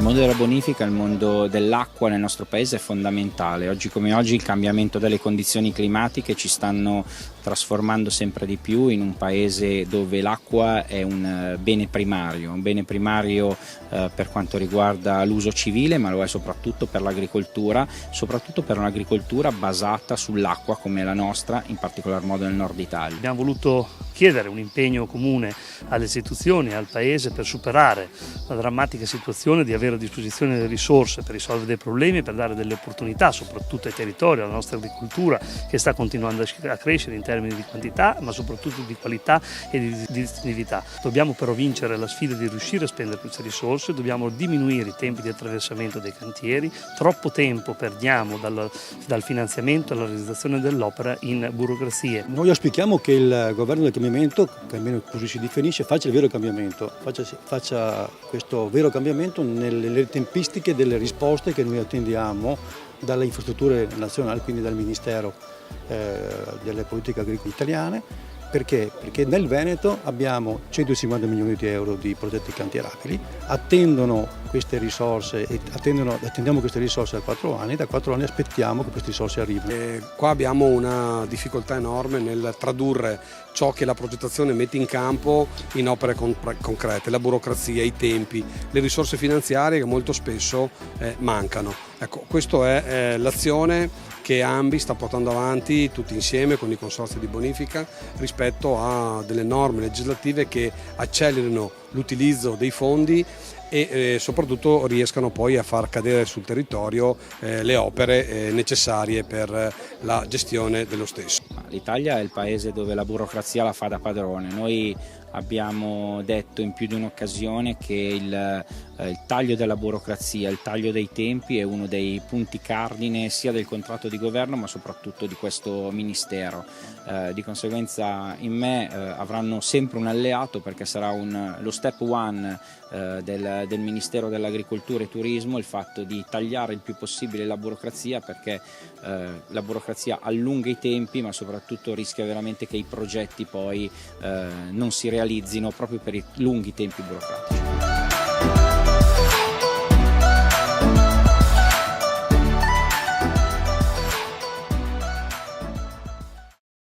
mondo della bonifica, il mondo dell'acqua nel nostro paese è fondamentale. Oggi come oggi il cambiamento delle condizioni climatiche ci stanno trasformando sempre di più in un paese dove l'acqua è un bene primario per quanto riguarda l'uso civile, ma lo è soprattutto per l'agricoltura, soprattutto per un'agricoltura basata sull'acqua come la nostra, in particolar modo nel nord Italia. Abbiamo voluto chiedere un impegno comune alle istituzioni e al Paese per superare la drammatica situazione di avere a disposizione delle risorse per risolvere dei problemi, per dare delle opportunità soprattutto ai territori, alla nostra agricoltura che sta continuando a crescere in termini di quantità ma soprattutto di qualità e di disponibilità. Dobbiamo però vincere la sfida di riuscire a spendere queste risorse, dobbiamo diminuire i tempi di attraversamento dei cantieri, troppo tempo perdiamo dal finanziamento alla realizzazione dell'opera in burocrazie. Noi auspichiamo che il governo del cambiamento, che almeno così si definisce, faccia il vero cambiamento, faccia questo vero cambiamento nelle tempistiche delle risposte che noi attendiamo dalle infrastrutture nazionali, quindi dal Ministero delle politiche agricole italiane. Perché? Perché nel Veneto abbiamo 150 milioni di euro di progetti cantierabili, attendiamo queste risorse da 4 anni, da 4 anni aspettiamo che queste risorse arrivino. Qua abbiamo una difficoltà enorme nel tradurre ciò che la progettazione mette in campo in opere concrete, la burocrazia, i tempi, le risorse finanziarie che molto spesso mancano. Ecco, questa è l'azione che ANBI sta portando avanti tutti insieme con i consorzi di bonifica rispetto a delle norme legislative che accelerino l'utilizzo dei fondi e soprattutto riescano poi a far cadere sul territorio le opere necessarie per la gestione dello stesso. L'Italia è il paese dove la burocrazia la fa da padrone. Noi abbiamo detto in più di un'occasione che il taglio della burocrazia, il taglio dei tempi è uno dei punti cardine sia del contratto di governo ma soprattutto di questo Ministero. Di conseguenza in me avranno sempre un alleato, perché sarà lo step one del Ministero dell'Agricoltura e Turismo, il fatto di tagliare il più possibile la burocrazia, perché la burocrazia allunga i tempi ma soprattutto rischia veramente che i progetti poi non si realizzino proprio per i lunghi tempi burocratici.